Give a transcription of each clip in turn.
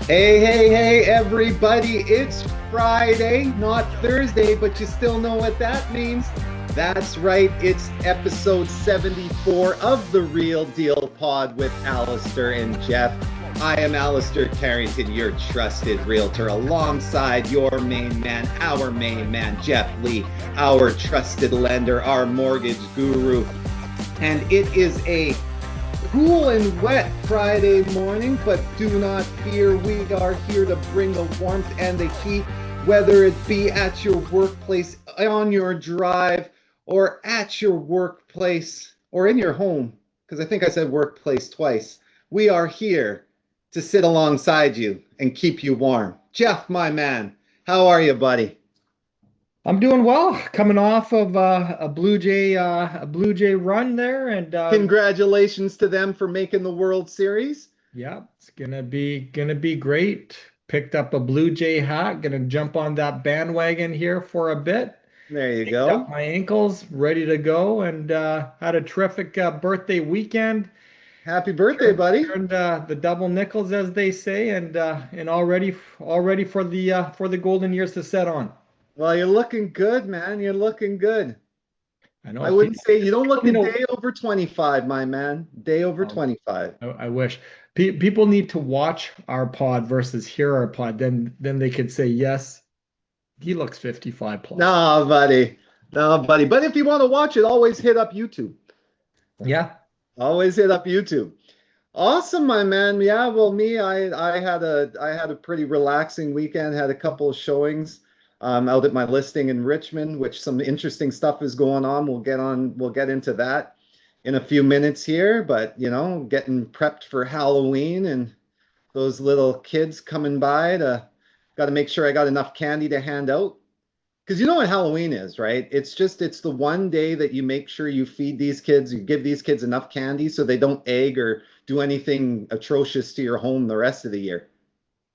Hey, hey, hey, everybody. It's Friday, not Thursday, but you still know what that means. That's right. It's episode 74 of the Real Deal Pod with Allister and Geoff. I am Allister Carrington, your trusted realtor, alongside your main man, our main man, Geoff Lee, our trusted lender, our mortgage guru. And it is a cool and wet Friday morning, but do not fear, we are here to bring the warmth and the heat, whether it be at your workplace, on your drive, or at your workplace, or in your home, because I think I said workplace twice. We are here to sit alongside you and keep you warm. Geoff, my man, how are you, buddy? I'm doing well, coming off of a Blue Jay run there, and Congratulations to them for making the World Series. yeah, it's gonna be great. Picked up a Blue Jay hat, gonna jump on that bandwagon here for a bit. There you Picked up go. my ankles, ready to go, and had a terrific birthday weekend. Happy birthday, buddy. Turned the double nickels, as they say, and all ready for the golden years to set on. Well, you're looking good, man. You're looking good. I know. I wouldn't say you don't look a You know, day over 25, my man. Day over um, 25. I wish people need to watch our pod versus hear our pod. Then they could say, yes, he looks 55 plus. No, buddy. No, buddy. But if you want to watch it, always hit up YouTube. Yeah. Always hit up YouTube. Awesome, my man. Yeah, well, I had a pretty relaxing weekend. Had a couple of showings out at my listing in Richmond, which some interesting stuff is going on. We'll get into that in a few minutes here, but getting prepped for Halloween and those little kids coming by to got to make sure I got enough candy to hand out. Because you know what Halloween is, right? It's the one day that you make sure you feed these kids, you give these kids enough candy so they don't egg or do anything atrocious to your home the rest of the year.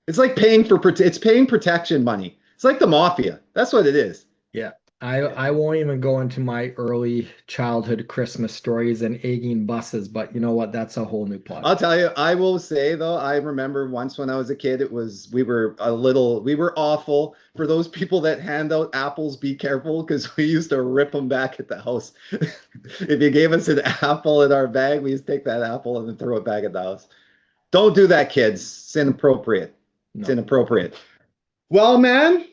It's like it's paying protection money. It's like the mafia. That's what it is. Yeah. I won't even go into my early childhood Christmas stories and egging buses, but you know what? That's a whole new I'll podcast. tell you, I will say though, I remember once when I was a kid, we were awful. For those people that hand out apples, be careful because we used to rip them back at the house. If you gave us an apple in our bag, we used to take that apple and then throw it back at the house. Don't do that, kids. It's inappropriate. It's No, inappropriate. Well, man,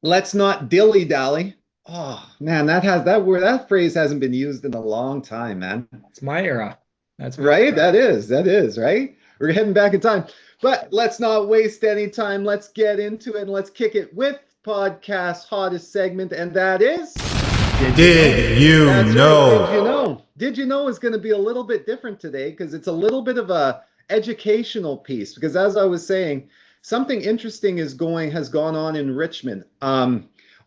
let's not dilly dally. Oh man, that phrase hasn't been used in a long time, man. it's my era. That's my Right? era. That is, right? We're heading back in time. But let's not waste any time. Let's get into it and let's kick it with podcast hottest segment, and that is Did you that's right. know? Did you know? Did you know is going to be a little bit different today because it's a little bit of a educational piece. Because as I was saying, something interesting has gone on in Richmond.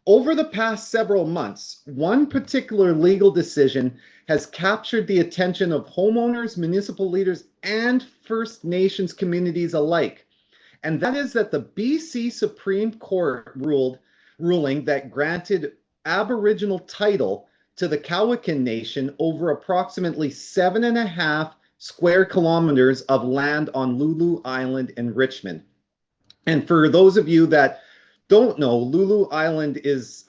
Over the past several months, one particular legal decision has captured the attention of homeowners, municipal leaders, and First Nations communities alike. And that is that the BC Supreme Court ruling that granted Aboriginal title to the Cowichan Nation over approximately 7.5 square kilometers of land on Lulu Island in Richmond. And for those of you that don't know, Lulu Island is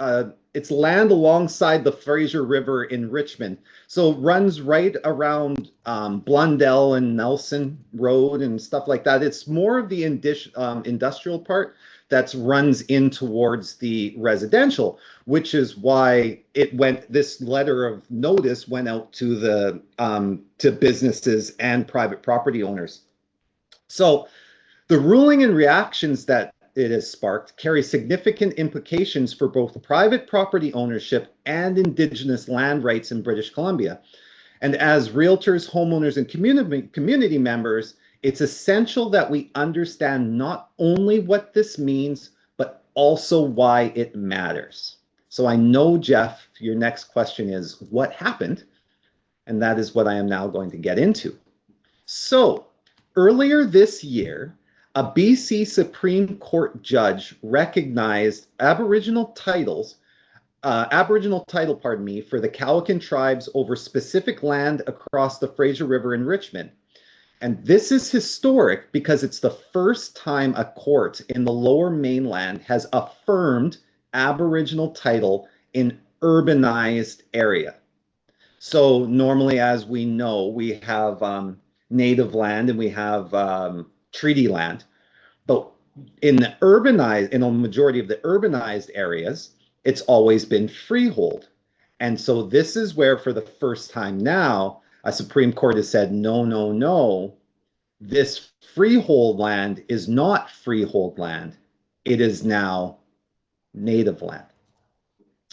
it's land alongside the Fraser River in Richmond. So it runs right around Blundell and Nelson Road and stuff like that. It's more of the industrial part that runs in towards the residential, which is why this letter of notice went out to businesses and private property owners. So the ruling and reactions that it has sparked carry significant implications for both private property ownership and Indigenous land rights in British Columbia. And as realtors, homeowners, and community members, it's essential that we understand not only what this means, but also why it matters. So I know, Geoff, your next question is, what happened? And that is what I am now going to get into. So earlier this year, a BC Supreme Court judge recognized Aboriginal title, for the Cowichan tribes over specific land across the Fraser River in Richmond. And this is historic because it's the first time a court in the Lower Mainland has affirmed Aboriginal title in urbanized area. So normally, as we know, we have native land and we have treaty land. But in a majority of the urbanized areas, it's always been freehold. And so this is where, for the first time now, a Supreme Court has said, no, no, no, this freehold land is not freehold land. It is now native land.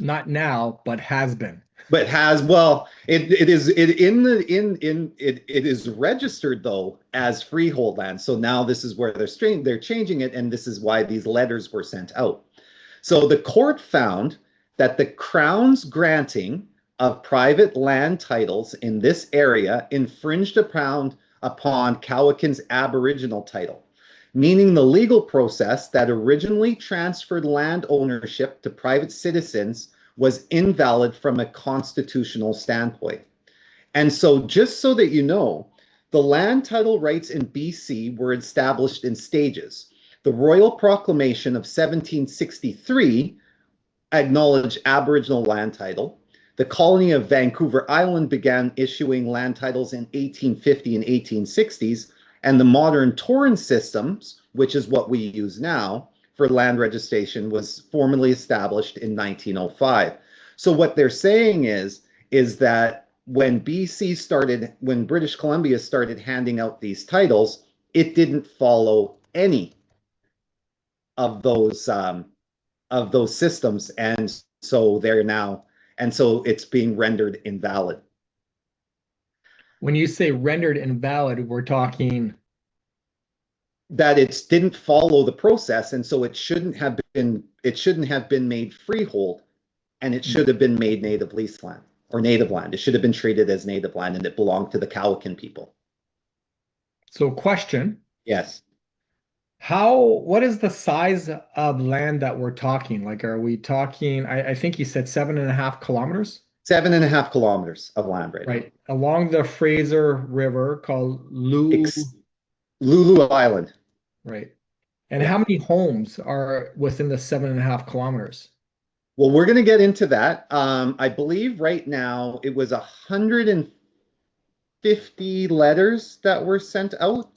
Not now, but has been. But has, well, it is registered though as freehold land. So now this is where they're changing it, and this is why these letters were sent out. So the court found that the Crown's granting of private land titles in this area infringed upon Cowichan's Aboriginal title, meaning the legal process that originally transferred land ownership to private citizens was invalid from a constitutional standpoint. And so, just so that you know, the land title rights in BC were established in stages. The Royal Proclamation of 1763 acknowledged Aboriginal land title. The colony of Vancouver Island began issuing land titles in 1850 and 1860s, and the modern Torrens systems, which is what we use now, for land registration was formally established in 1905. So what they're saying is that when British Columbia started handing out these titles, it didn't follow any of those systems, and so it's being rendered invalid. When you say rendered invalid, we're talking that it didn't follow the process, and so it shouldn't have been made freehold, and it should have been made native lease land or native land. It should have been treated as native land, and it belonged to the Cowichan people. So question. Yes. What is the size of land that we're talking? Like, are we talking, I think you said 7.5 kilometers? 7.5 kilometers of land, right? Right. Along the Fraser River called Lulu Island. Right. And how many homes are within the 7.5 kilometers? Well, we're going to get into that. I believe right now it was 150 letters that were sent out.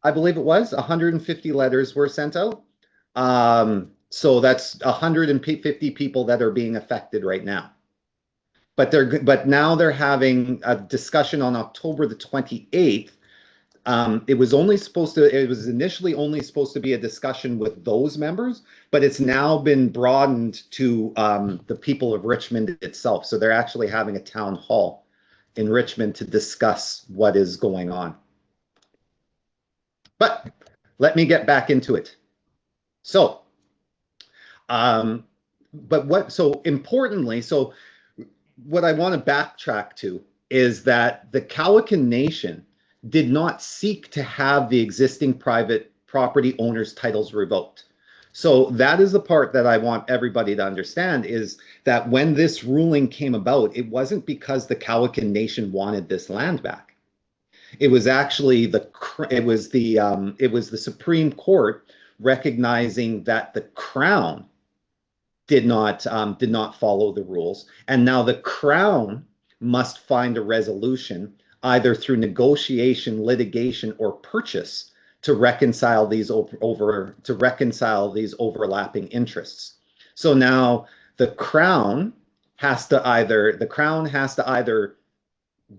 I believe it was 150 letters were sent out. So that's 150 people that are being affected right now. But now they're having a discussion on October the 28th. It was initially only supposed to be a discussion with those members, but it's now been broadened to the people of Richmond itself. So they're actually having a town hall in Richmond to discuss what is going on. But let me get back into it. So, importantly, what I want to backtrack to is that the Cowichan Nation did not seek to have the existing private property owners' titles revoked. So that is the part that I want everybody to understand, is that when this ruling came about, it wasn't because the Cowichan Nation wanted this land back. It was actually the Supreme Court recognizing that the Crown did not follow the rules, and now the Crown must find a resolution either through negotiation, litigation, or purchase to reconcile these overlapping interests. So now the Crown has to either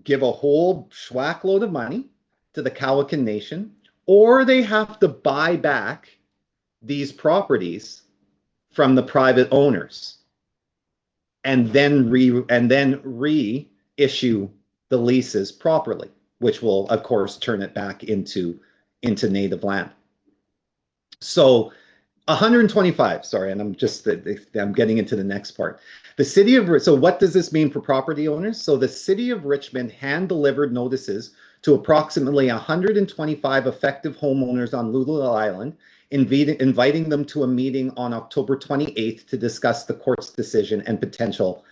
give a whole schwack load of money to the Cowichan Nation, or they have to buy back these properties from the private owners and then reissue the leases properly, which will of course turn it back into native land. So 125, sorry, and I'm getting into the next part. So what does this mean for property owners? So the city of Richmond hand-delivered notices to approximately 125 effective homeowners on Lulu Island, inviting them to a meeting on October 28th to discuss the court's decision and potential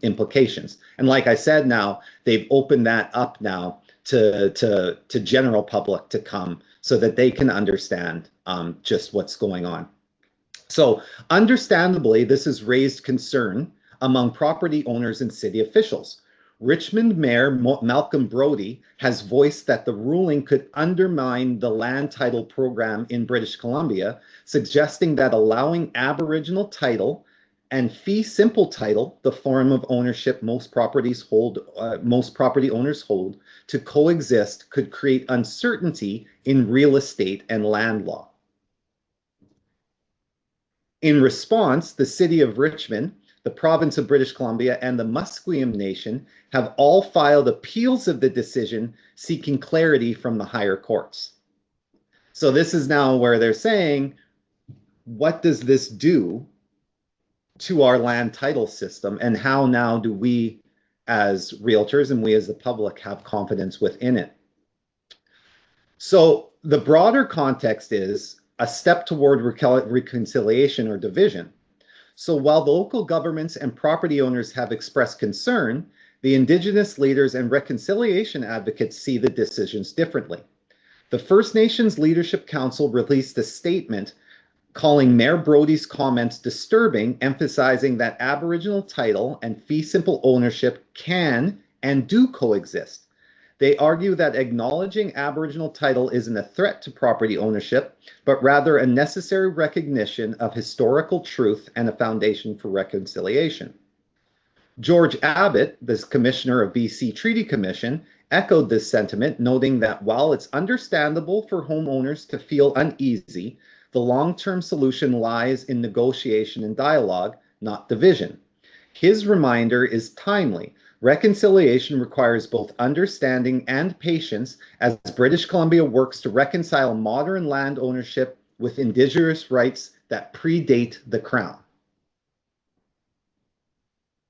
implications. And like I said, now they've opened that up now to general public to come so that they can understand just what's going on. So understandably, this has raised concern among property owners and city officials. Richmond Mayor Malcolm Brodie has voiced that the ruling could undermine the land title program in British Columbia, suggesting that allowing Aboriginal title and fee simple title, the form of ownership most property owners hold, to coexist could create uncertainty in real estate and land law. In response, the City of Richmond, the Province of British Columbia, and the Musqueam Nation have all filed appeals of the decision, seeking clarity from the higher courts. So this is now where they're saying, what does this do to our land title system, and how now do we as realtors and we as the public have confidence within it? So the broader context is a step toward reconciliation or division. So while the local governments and property owners have expressed concern, the Indigenous leaders and reconciliation advocates see the decisions differently. The First Nations Leadership Council released a statement calling Mayor Brodie's comments disturbing, emphasizing that Aboriginal title and fee simple ownership can and do coexist. They argue that acknowledging Aboriginal title isn't a threat to property ownership, but rather a necessary recognition of historical truth and a foundation for reconciliation. George Abbott, the Commissioner of BC Treaty Commission, echoed this sentiment, noting that while it's understandable for homeowners to feel uneasy, the long-term solution lies in negotiation and dialogue, not division. His reminder is timely. Reconciliation requires both understanding and patience as British Columbia works to reconcile modern land ownership with Indigenous rights that predate the Crown.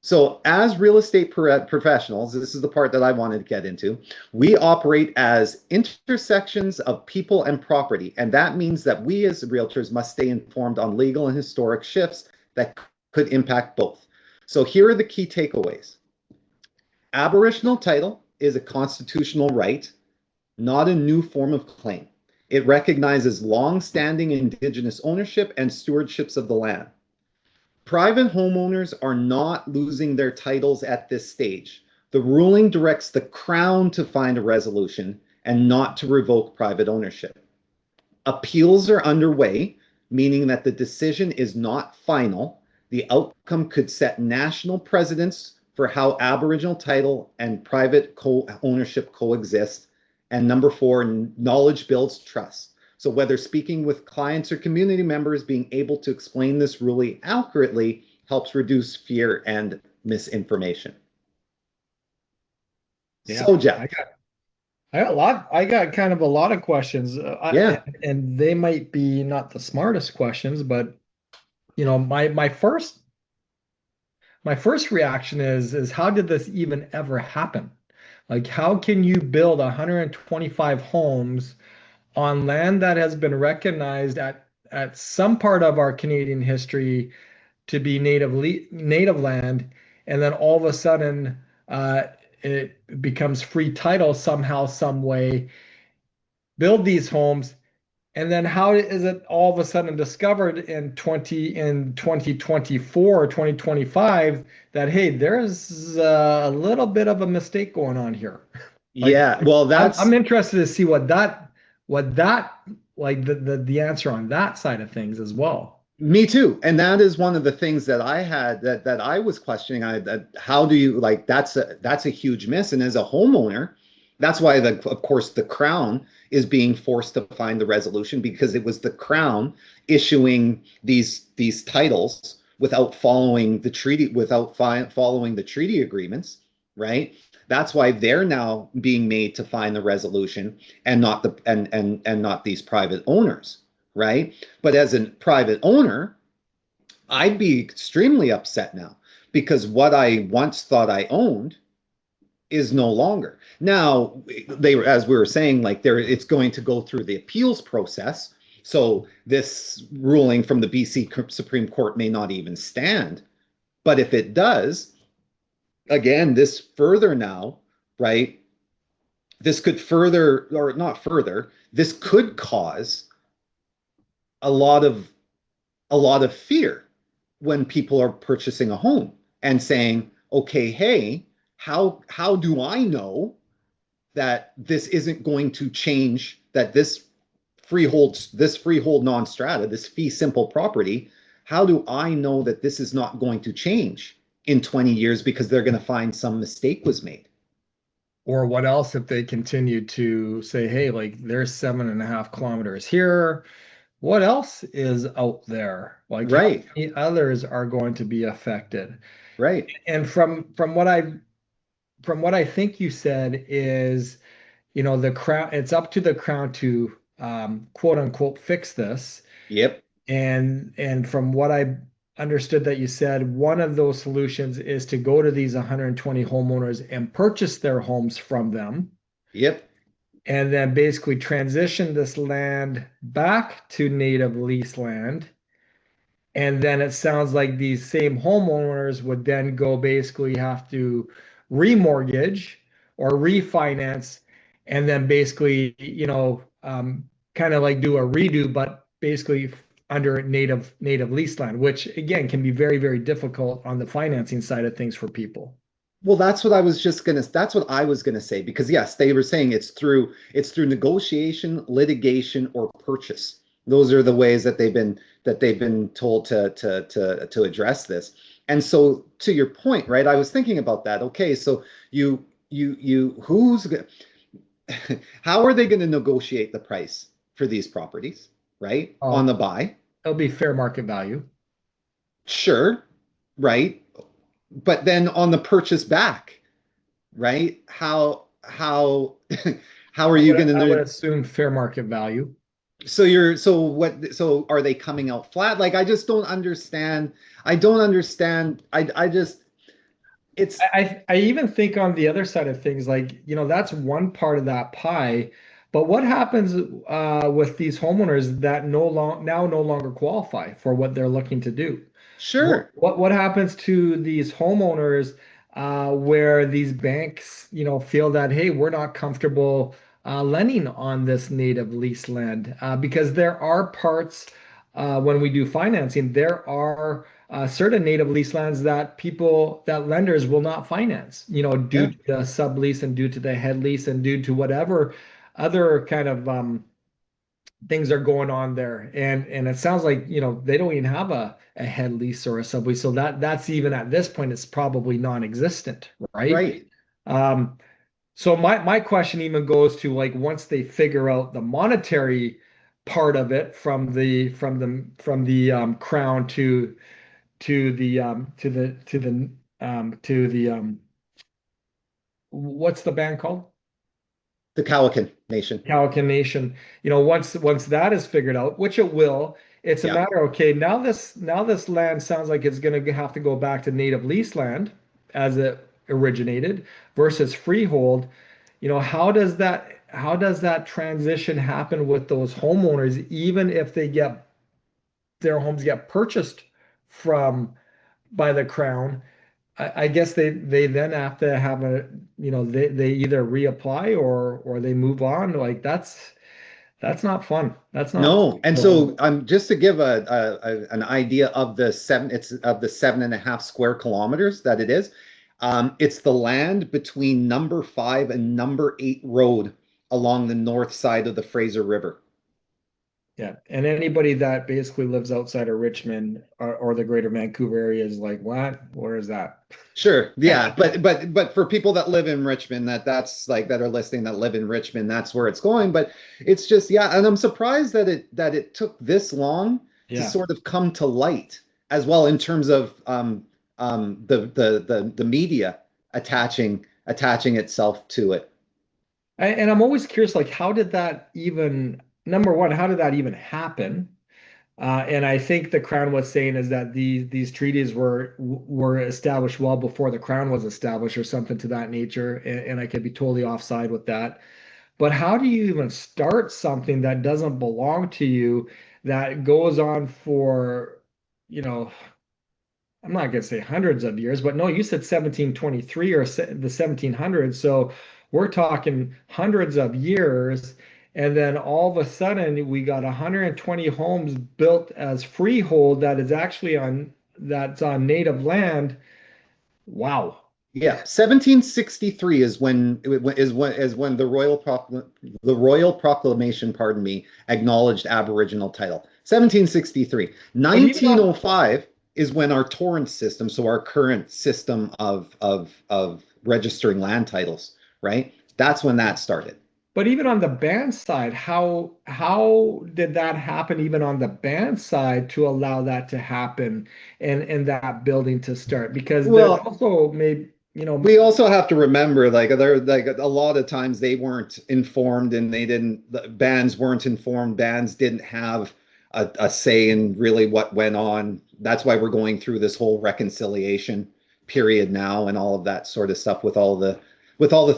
So as real estate professionals, this is the part that I wanted to get into, we operate as intersections of people and property, and that means that we as realtors must stay informed on legal and historic shifts that could impact both. So here are the key takeaways. Aboriginal title is a constitutional right, not a new form of claim. It recognizes long-standing Indigenous ownership and stewardships of the land. Private homeowners are not losing their titles at this stage. The ruling directs the Crown to find a resolution and not to revoke private ownership. Appeals are underway, meaning that the decision is not final. The outcome could set national precedents for how Aboriginal title and private ownership coexist. And number 4, knowledge builds trust. So whether speaking with clients or community members, being able to explain this ruling accurately helps reduce fear and misinformation. Yeah, so Geoff, I got kind of a lot of questions. And they might be not the smartest questions, but you know, my first reaction is how did this even ever happen? Like, how can you build 125 homes on land that has been recognized at some part of our Canadian history to be native land, and then all of a sudden it becomes free title somehow, some way, build these homes, and then how is it all of a sudden discovered in 2024 or 2025 that, hey, there's a little bit of a mistake going on here? Yeah, well, I'm interested to see what that like the answer on that side of things as well. Me too. And that is one of the things that I had that I was questioning. How do you, like, that's a huge miss. And as a homeowner, that's why of course the Crown is being forced to find the resolution, because it was the Crown issuing these titles without following the treaty, following the treaty agreements, right? That's why they're now being made to find the resolution and not not these private owners, right? But as a private owner, I'd be extremely upset now, because what I once thought I owned is no longer. Now, as we were saying, like, it's going to go through the appeals process. So this ruling from the BC Supreme Court may not even stand. But if it does, again, this further now, right, this could further, or not further, this could cause a lot of fear when people are purchasing a home and saying, okay, hey, how do I know that this isn't going to change, that this freehold non-strata, this fee simple property, how do I know that this is not going to change in 20 years because they're going to find some mistake was made? Or what else if they continue to say, hey, like there's 7.5 kilometers here. What else is out there? Like how Right, many others are going to be affected? right. And from what I think you said is, the crown, it's up to the crown to quote unquote fix this. Yep, And from what I understood that you said, one of those solutions is to go to these 120 homeowners and purchase their homes from them, yep, and then basically transition this land back to native lease land. And then it sounds like these same homeowners would then go basically have to remortgage or refinance, and then basically, kind of like do a redo, but basically under native lease land, which again can be very, very difficult on the financing side of things for people. well, that's what I was gonna say, because yes, they were saying it's through negotiation, litigation, or purchase. Those are the ways that they've been told to address this. And so, to your point, right, I was thinking about that. Okay, so who's how are they going to negotiate the price for these properties, right? On Oh, the buy? it'll be fair market value. Sure, right? But then on the purchase back, right? How how are I you would going I would to? assume fair market value. So are they coming out flat? Like, I just don't understand. I don't understand. I just it's I even think on the other side of things, like, that's one part of that pie. But what happens with these homeowners that no longer qualify for what they're looking to do? What sure. what what happens to these homeowners where these banks, feel that, hey, we're not comfortable lending on this native lease land because there are parts when we do financing, there are certain native lease lands that lenders will not finance, due Yeah. to the sublease and due to the head lease and due to whatever other kind of things are going on there. And it sounds like, they don't even have a head lease or a sublease. So that's even at this point, it's probably non-existent, right? Right. So my question even goes to, like, once they figure out the monetary part of it from the crown to the what's the band called? The Cowichan Nation. Cowichan Nation. Once that is figured out, which it will, it's a Yeah. matter, okay, now this land sounds like it's going to have to go back to native lease land as it originated versus freehold. How does that transition happen with those homeowners, even if their homes get purchased from by the crown? I guess they then have to have they either reapply or they move on. Like that's not fun. That's not No, and so just to give an idea of the 7.5 square kilometers that it is. It's the land between number 5 and number 8 road along the north side of the Fraser River. Yeah. And anybody that basically lives outside of Richmond or the greater Vancouver area is like, what? Where is that? Sure, yeah, but for people that live in Richmond, that's like that are listening that live in Richmond, that's where it's going. But it's just, yeah, and I'm surprised that it took this long to Yeah. sort of come to light as well, in terms of the media attaching itself to it. And I'm always curious, like, how did that even, number one, how did that even happen? And I think the Crown was saying is that these treaties were established well before the Crown was established or something to that nature. And I could be totally offside with that. But how do you even start something that doesn't belong to you that goes on for, you know, I'm not going to say hundreds of years, but no, you said 1723 or the 1700s. So We're talking hundreds of years. And then all of a sudden we got 120 homes built as freehold that is actually that's on native land. Wow. Yeah, 1763 is when the Royal Proclamation, pardon me, acknowledged Aboriginal title. 1763. But even on, 1905 is when our torrent system, so our current system of registering land titles, right? That's when that started. but even on the band side, how did that happen even on the band side to allow that to happen and that building to start? Because there's Well, also maybe, we also have to remember, like a lot of times they weren't informed, and the bands weren't informed. Bands didn't have a say in really what went on. That's why we're going through this whole reconciliation period now, and all of that sort of stuff with all the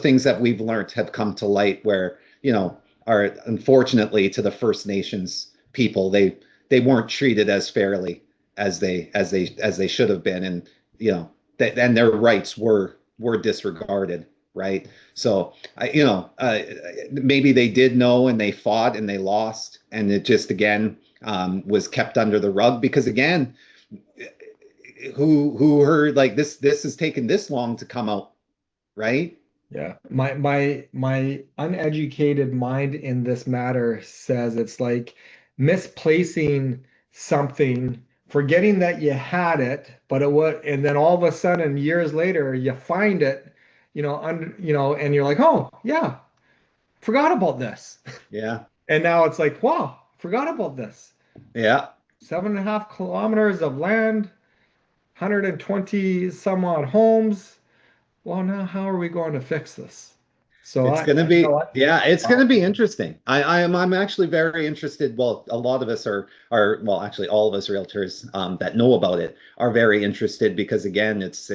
things that we've learned have come to light, where are unfortunately, to the First Nations people, they weren't treated as fairly as they should have been, and and their rights were disregarded, right? So maybe they did know, and they fought and they lost, and it just again was kept under the rug, because again, who heard like this has taken this long to come out, right? yeah, my uneducated mind in this matter says it's like misplacing something, forgetting that you had it, but it was, and then all of a sudden years later you find it, and you're like, oh yeah, forgot about this. Yeah, And now it's like, wow, forgot about this. yeah. 7.5 kilometers of land, 120 some odd homes. Well, now how are we going to fix this? So It's I, gonna you know be, what? yeah, it's gonna be interesting. I'm actually very interested. Well, a lot of us well, actually all of us realtors that know about it are very interested, because again, it's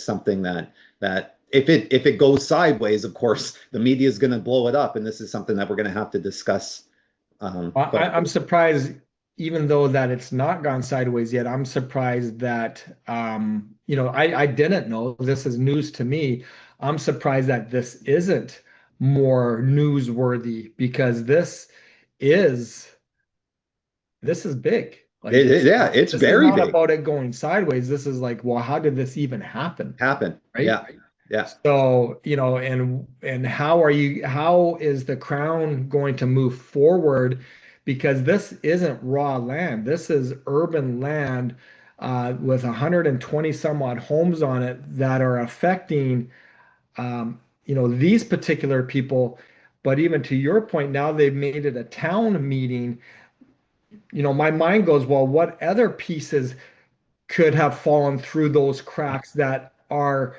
something that if it goes sideways, of course, the media is gonna blow it up, and this is something that we're gonna have to discuss quite a I'm bit. surprised, even though that it's not gone sideways yet. I'm surprised that, I didn't know. This is news to me. I'm surprised that this isn't more newsworthy, because is this is big. Like Yeah, it's this is very not big. about it going sideways. This is like, well, how did this even happen? Happen. Right? Yeah, yeah. So, and how is the crown going to move forward? Because this isn't raw land. This is urban land with 120 some odd homes on it that are affecting, these particular people. But even to your point, now they've made it a town meeting. My mind goes, well, what other pieces could have fallen through those cracks that are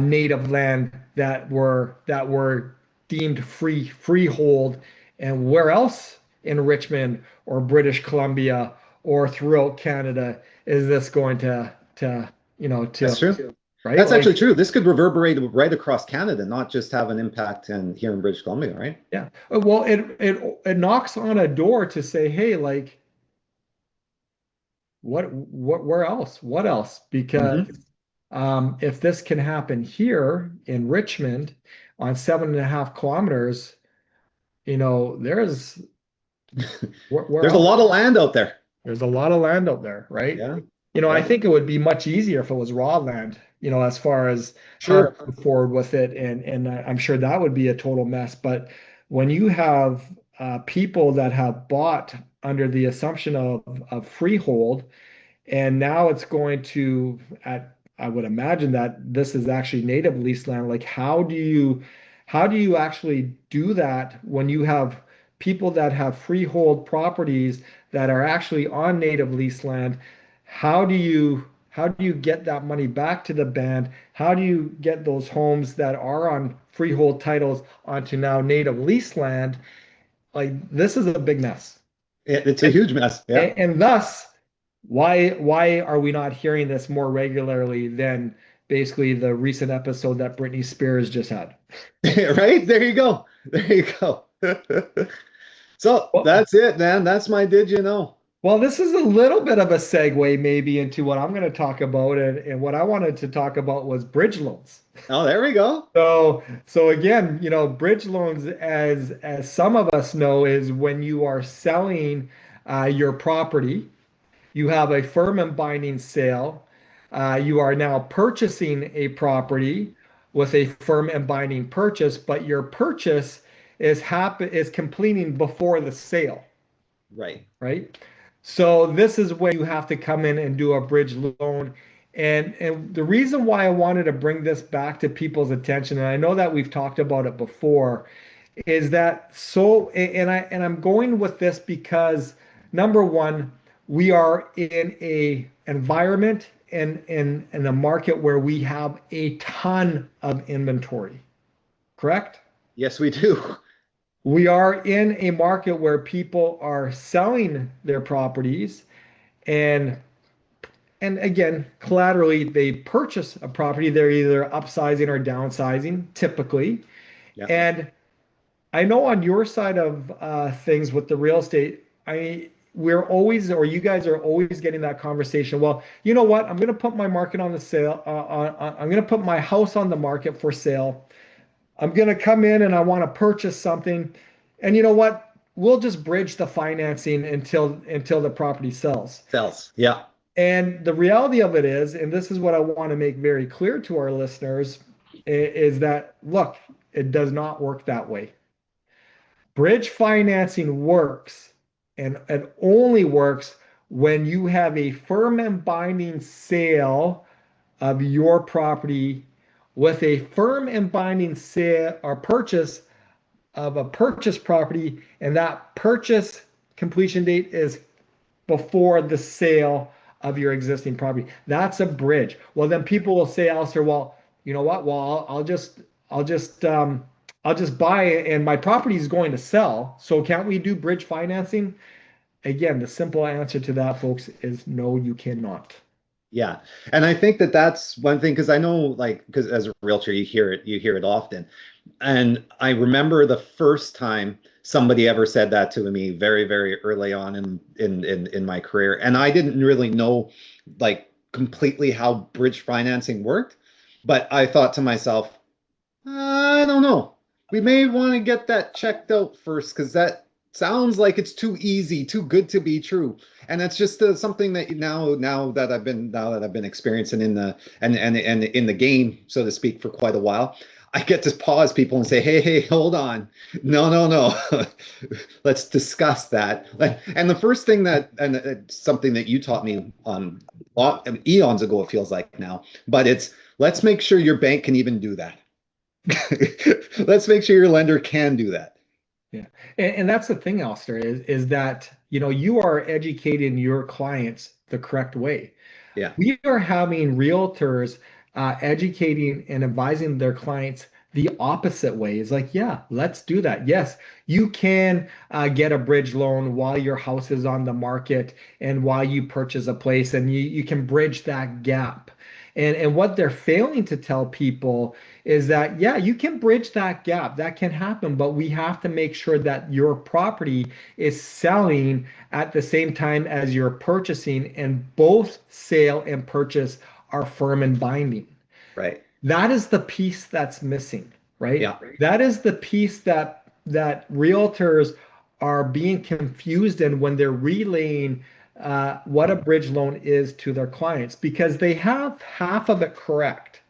native land that were deemed freehold, and where else in Richmond or British Columbia or throughout Canada is this going That's to true. right? That's Like, actually true. This could reverberate right across Canada, not just have an impact here in British Columbia, right? yeah. Well, it knocks on a door to say, hey, like, what where else? What else? Because Hmm. if this can happen here in Richmond on 7.5 kilometers, there's where There's a else? lot of land out there. There's a lot of land out there, right? Yeah, I yeah, think it would be much easier if it was raw land, as far as how to sure. move forward with it, and I'm sure that would be a total mess. But when you have people that have bought under the assumption of freehold, and now it's going to, I would imagine that this is actually native lease land. Like, how do you actually do that when you have people that have freehold properties that are actually on native lease land? How do you get that money back to the band? How do you get those homes that are on freehold titles onto now native lease land? Like, this is a big mess. It's a huge mess. Yeah. And thus, why are we not hearing this more regularly than basically the recent episode that Britney Spears just had? Right? There you go. There you go. So Well, that's it, man. That's my did you know? Well, this is a little bit of a segue maybe into what I'm going to talk about, and what I wanted to talk about was bridge loans. Oh, there we go. So again, bridge loans, as some of us know, is when you are selling your property, you have a firm and binding sale. You are now purchasing a property with a firm and binding purchase, but your purchase is completing before the sale, Right. right? So this is when you have to come in and do a bridge loan. And the reason why I wanted to bring this back to people's attention, and I know that we've talked about it before, is that I'm going with this because number one, we are in a environment and in a market where we have a ton of inventory, correct? Yes, we do. We are in a market where people are selling their properties, and again, collaterally, they purchase a property. They're either upsizing or downsizing, typically. Yeah. And I know on your side of things with the real estate, we're always, or you guys are always getting that conversation. Well, you know what? I'm going to put my market on the sale. I'm going to put my house on the market for sale. I'm going to come in and I want to purchase something. And you know what? We'll just bridge the financing until the property sells. Sells. Yeah. And the reality of it is, and this is what I want to make very clear to our listeners, is that, look, it does not work that way. Bridge financing works, and it only works when you have a firm and binding sale of your property with a firm and binding sale or purchase of a purchase property, and that purchase completion date is before the sale of your existing property. That's a bridge. Well, then people will say, Alistair, well, you know what? Well, I'll just buy it and my property is going to sell. So can't we do bridge financing? Again, the simple answer to that, folks, is no, you cannot. Yeah. And I think that that's one thing, because I know, like, because as a realtor, you hear it often. And I remember the first time somebody ever said that to me very, very early on in my career. And I didn't really know, like, completely how bridge financing worked. But I thought to myself, I don't know. We may want to get that checked out first, because that sounds like it's too easy, too good to be true. And that's just something that now that I've been experiencing in the and in the game, so to speak, for quite a while. I get to pause people and say, hey, hold on. No. Let's discuss that. And the first thing something that you taught me eons ago, it feels like now, but it's, let's make sure your bank can even do that. Let's make sure your lender can do that. Yeah. And that's the thing, Alistair, is that, you are educating your clients the correct way. Yeah. We are having realtors educating and advising their clients the opposite way. It's like, yeah, let's do that. Yes, you can get a bridge loan while your house is on the market and while you purchase a place, and you can bridge that gap. And what they're failing to tell people is that, yeah, you can bridge that gap. That can happen, but we have to make sure that your property is selling at the same time as you're purchasing, and both sale and purchase are firm and binding. Right. That is the piece that's missing, right? Yeah. That is the piece that realtors are being confused in when they're relaying what a bridge loan is to their clients, because they have half of it correct.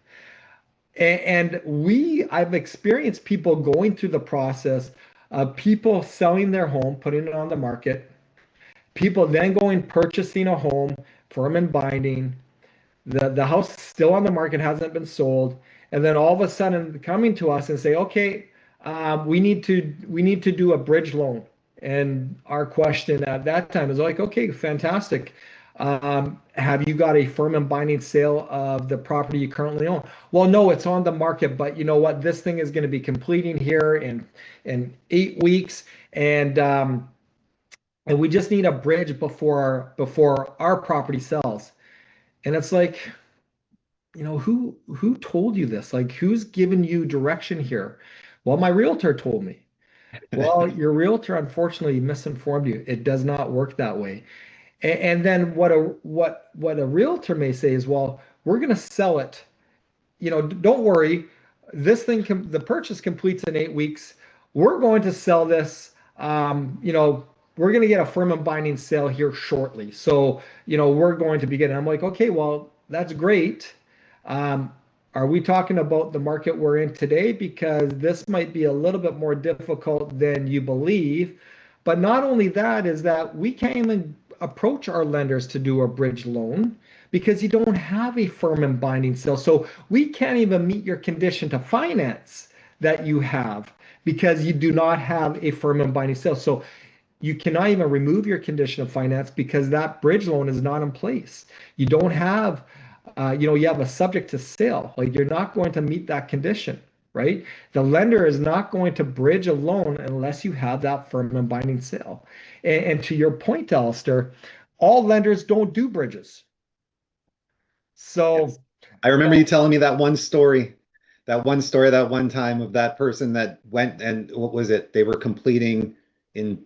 And I've experienced people going through the process of people selling their home, putting it on the market, people then going purchasing a home, firm and binding, the house is still on the market, hasn't been sold, and then all of a sudden coming to us and say, okay, we need to do a bridge loan. And our question at that time is like, okay, fantastic. Have you got a firm and binding sale of the property you currently own? Well, no, it's on the market, but you know what? This thing is going to be completing here in 8 weeks, and we just need a bridge before our property sells. And it's like, who told you this? Like, who's given you direction here? Well, my realtor told me. Well, your realtor unfortunately misinformed you. It does not work that way. And then what a realtor may say is, well, we're going to sell it. Don't worry. The purchase completes in 8 weeks. We're going to sell this. We're going to get a firm and binding sale here shortly. So, we're going to begin. I'm like, okay, well, that's great. Are we talking about the market we're in today? Because this might be a little bit more difficult than you believe. But not only that, is that we can't even approach our lenders to do a bridge loan because you don't have a firm and binding sale. So we can't even meet your condition to finance that you have because you do not have a firm and binding sale. So you cannot even remove your condition of finance because that bridge loan is not in place. You don't have, you have a subject to sale. Like you're not going to meet that condition, right? The lender is not going to bridge a loan unless you have that firm and binding sale. And to your point, Allister, all lenders don't do bridges. So Yes. I remember you telling me that one story, that one time of that person that went and what was it? They were completing in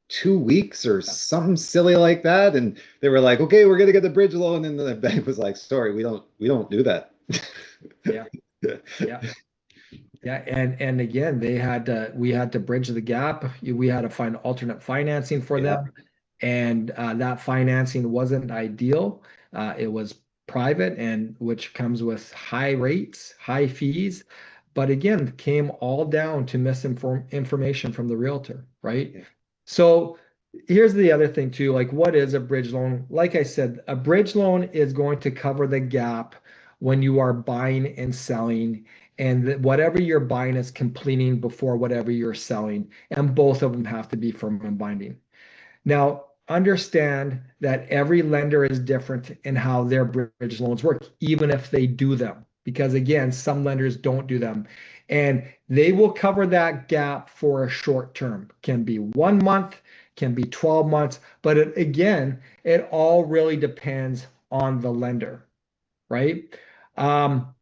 2 weeks or something silly like that. And they were like, okay, we're gonna get the bridge loan. And the bank was like, sorry, we don't do that. yeah, yeah. Yeah, and again, we had to bridge the gap. We had to find alternate financing for Yeah. them, and that financing wasn't ideal. It was private, and which comes with high rates, high fees, but again, came all down to information from the realtor, right? Yeah. So here's the other thing too, like what is a bridge loan? Like I said, a bridge loan is going to cover the gap when you are buying and selling, and whatever you're buying is completing before whatever you're selling, and both of them have to be firm and binding. Now, understand that every lender is different in how their bridge loans work, even if they do them, because again, some lenders don't do them. And they will cover that gap for a short term. Can be 1 month, can be 12 months, but again, it all really depends on the lender, right? Um,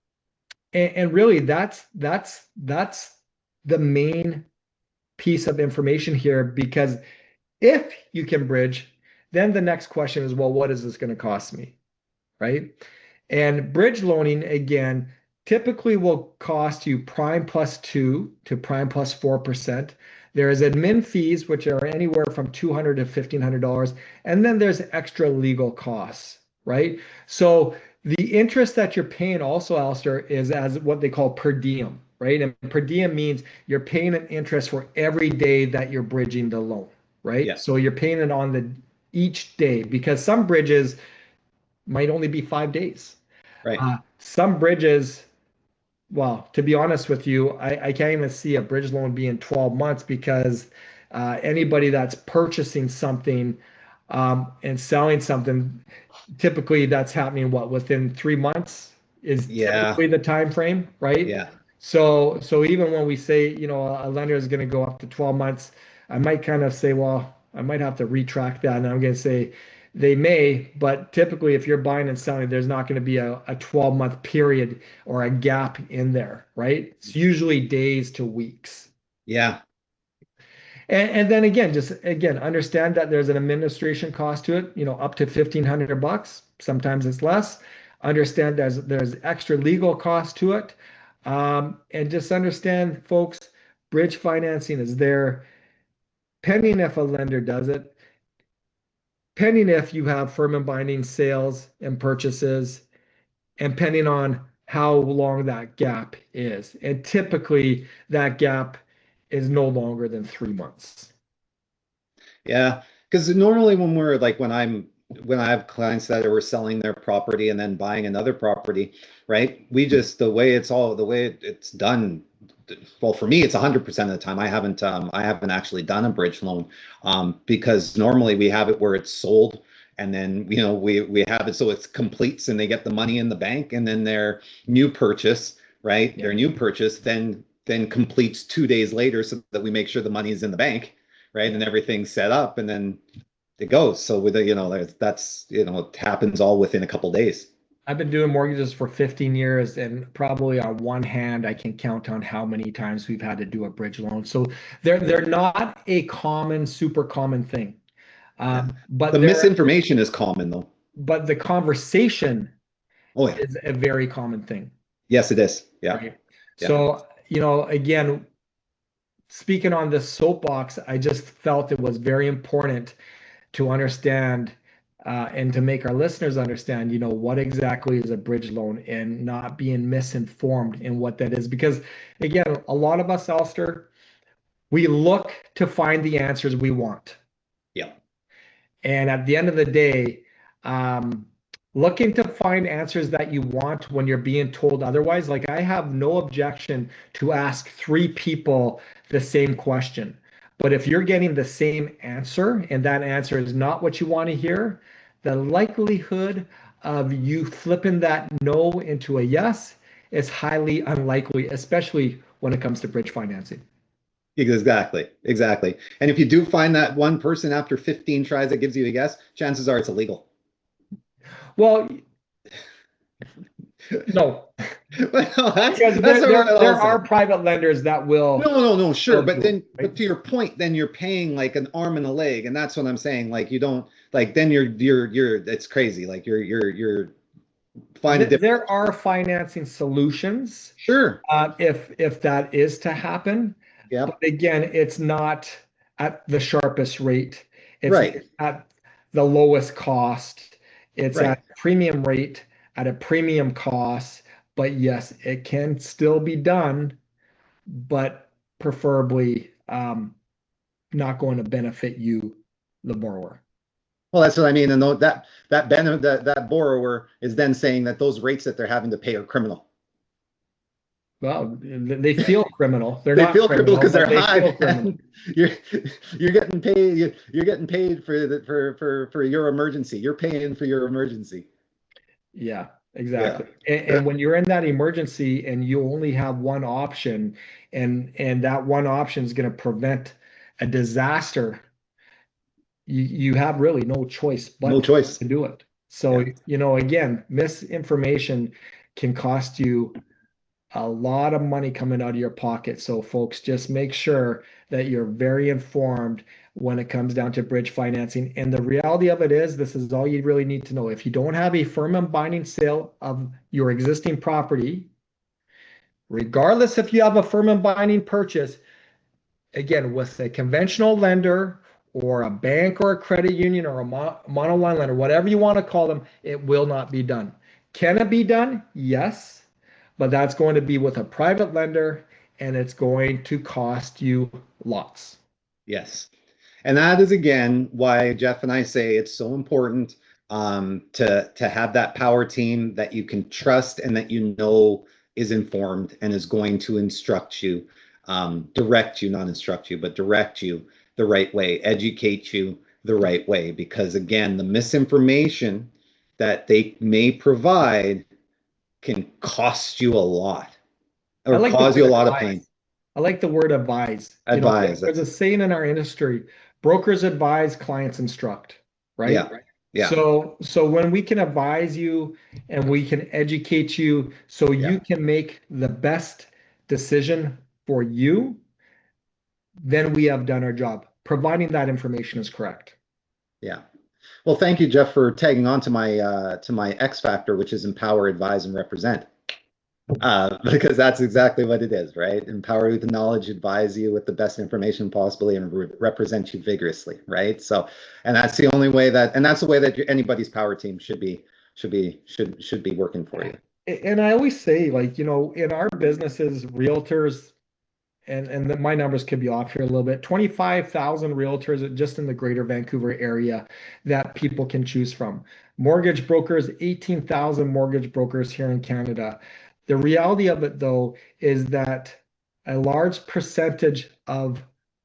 and really, that's the main piece of information here, because if you can bridge, then the next question is, well, what is this going to cost me? Right? And bridge loaning, again, typically will cost you prime plus 2 to prime plus 4%. There is admin fees, which are anywhere from $200 to $1,500. And then there's extra legal costs, right? So the interest that you're paying also, Alistair, is as what they call per diem, right? And per diem means you're paying an interest for every day that you're bridging the loan, right? Yeah. So you're paying it on each day, because some bridges might only be 5 days. Right. Some bridges, well, to be honest with you, I can't even see a bridge loan being 12 months, because anybody that's purchasing something and selling something, typically that's happening within 3 months is Yeah. typically the time frame, right? Yeah. So even when we say, a lender is going to go up to 12 months, I might kind of say, well, I might have to retract that, and I'm going to say they may, but typically if you're buying and selling, there's not going to be a 12-month period or a gap in there, right? It's usually days to weeks. Yeah. And then again, just again, understand that there's an administration cost to it, up to $1,500. Sometimes it's less. Understand there's extra legal cost to it. And just understand, folks, bridge financing is there pending if a lender does it, pending if you have firm and binding sales and purchases, and pending on how long that gap is. And typically that gap is no longer than 3 months. Yeah. Because normally when I have clients that are selling their property and then buying another property, right? The way it's done. Well, for me, it's 100% of the time. I haven't actually done a bridge loan, because normally we have it where it's sold, and then we have it so it completes and they get the money in the bank, and then their new purchase, right? Yeah. Their new purchase then completes 2 days later, so that we make sure the money is in the bank, right? And everything's set up, and then it goes. So it happens all within a couple days. I've been doing mortgages for 15 years, and probably on one hand, I can count on how many times we've had to do a bridge loan. So they're not a super common thing. But The misinformation is common though. but the conversation Oh yeah. is a very common thing. Yes, it is. Yeah. Right? Yeah. So, again, speaking on this soapbox, I just felt it was very important to understand and to make our listeners understand, what exactly is a bridge loan and not being misinformed in what that is. Because again, a lot of us, Allister, we look to find the answers we want. Yeah. And at the end of the day, looking to find answers that you want when you're being told otherwise, like I have no objection to ask 3 people the same question. But if you're getting the same answer and that answer is not what you want to hear, the likelihood of you flipping that no into a yes is highly unlikely, especially when it comes to bridge financing. Exactly. And if you do find that one person after 15 tries that gives you a yes, chances are it's illegal. Well, no. Well, Because there are private lenders that will. No, sure. But Right? but to your point, then you're paying like an arm and a leg, and that's what I'm saying. Like you don't like then you're it's crazy. Like you're finding different. There are financing solutions. Sure. If that is to happen. Yeah. But again, it's not at the sharpest rate. It's Right. at the lowest cost. It's Right. at premium rate, at a premium cost. But yes, it can still be done, but preferably not going to benefit you, the borrower. Well, that's what I mean. And that borrower is then saying that those rates that they're having to pay are criminal. Well, they feel criminal. They feel criminal because they're high. You're getting paid. You're getting paid for your emergency. You're paying for your emergency. Yeah, exactly. Yeah. And when you're in that emergency and you only have one option, and that one option is going to prevent a disaster, you have really no choice but to do it. So, again, misinformation can cost you a lot of money coming out of your pocket. So folks, just make sure that you're very informed when it comes down to bridge financing. And the reality of it is, this is all you really need to know. If you don't have a firm and binding sale of your existing property, regardless if you have a firm and binding purchase, again, with a conventional lender or a bank or a credit union or a monoline lender, whatever you want to call them, it will not be done. Can it be done? Yes. But that's going to be with a private lender, and it's going to cost you lots. Yes. And that is, again, why Geoff and I say it's so important to have that power team that you can trust and that is informed and is going to instruct you, direct you, not instruct you, but direct you the right way, educate you the right way. Because, again, the misinformation that they may provide can cost you a lot or cause you a lot of pain. I like the word advise. Advise. There's a saying in our industry, brokers advise, clients instruct, right? Yeah. Yeah. So when we can advise you and we can educate you so you can make the best decision for you, then we have done our job, providing that information is correct. Yeah. Well, thank you, Geoff, for tagging on to my X factor, which is empower, advise, and represent. Because that's exactly what it is, right? Empower you with the knowledge, advise you with the best information possibly, and represent you vigorously, right? So, and that's the only way that's the way that anybody's power team should be working for you. And I always say, like, in our businesses, realtors, and my numbers could be off here a little bit, 25,000 realtors just in the greater Vancouver area that people can choose from. Mortgage brokers, 18,000 mortgage brokers here in Canada. The reality of it, though, is that a large percentage of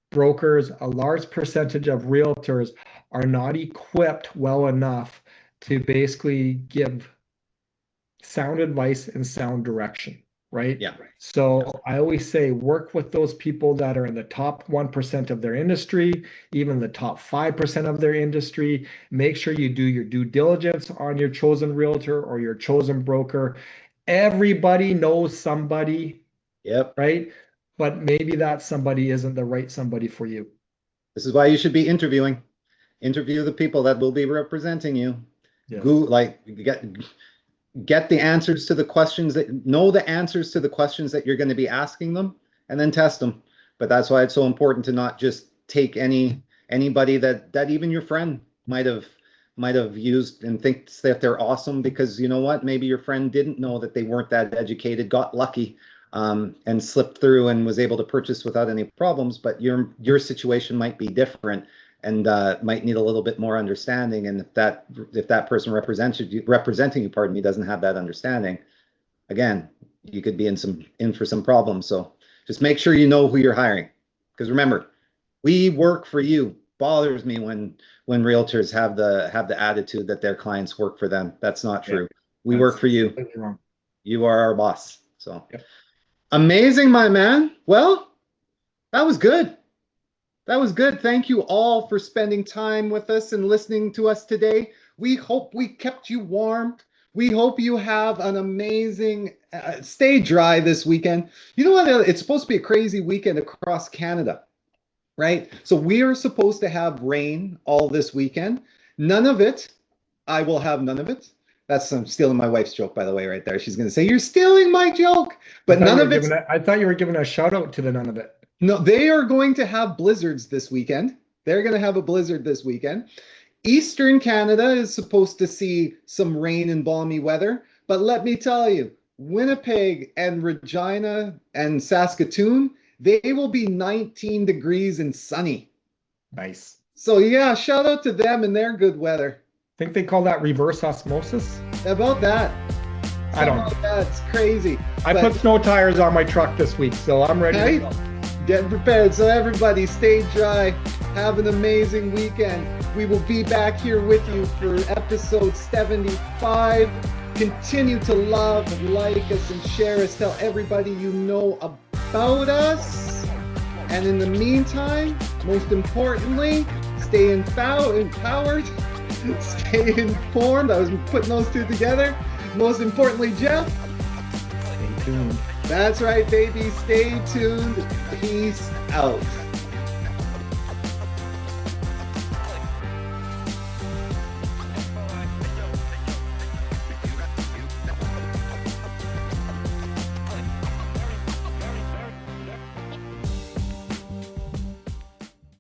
brokers, a large percentage of realtors are not equipped well enough to basically give sound advice and sound direction. Right? Yeah. So I always say work with those people that are in the top 1% of their industry, even the top 5% of their industry. Make sure you do your due diligence on your chosen realtor or your chosen broker. Everybody knows somebody. Yep. Right? But maybe that somebody isn't the right somebody for you. This is why you should be interviewing. interview the people that will be representing you. Yes. Get the answers to the questions know the answers to the questions that you're going to be asking them, and then test them. But that's why it's so important to not just take anybody that even your friend might have used and thinks that they're awesome, because you know what, maybe your friend didn't know that they weren't that educated, got lucky, and slipped through and was able to purchase without any problems. But your situation might be different, and might need a little bit more understanding. And if that person representing you, pardon me, doesn't have that understanding, again, you could be in for some problems. So just make sure you know who you're hiring, because remember, we work for you. Bothers me when realtors have the attitude that their clients work for them. That's not true. We work for you. Wrong. You are our boss. So yep. Amazing, my man. Well, that was good. That was good. Thank you all for spending time with us and listening to us today. We hope we kept you warm. We hope you have an amazing, stay dry this weekend. You know what? It's supposed to be a crazy weekend across Canada, right? So we are supposed to have rain all this weekend. None of it. I will have none of it. I'm stealing my wife's joke, by the way, right there. She's going to say, "You're stealing my joke." But none of it. I thought you were giving a shout out to the none of it. No, they are going to have blizzards this weekend. They're going to have a blizzard this weekend. Eastern Canada is supposed to see some rain and balmy weather. But let me tell you, Winnipeg and Regina and Saskatoon, they will be 19 degrees and sunny. Nice. So yeah, shout out to them and their good weather. I think they call that reverse osmosis. About that. I don't know. That's crazy. I put snow tires on my truck this week, so I'm ready to go. Get prepared. So everybody, stay dry. Have an amazing weekend. We will be back here with you for episode 75. Continue to love, like us, and share us. Tell everybody you know about us. And in the meantime, most importantly, stay empowered, stay informed. I was putting those two together. Most importantly, Geoff, stay tuned. That's right, baby. Stay tuned. Peace out.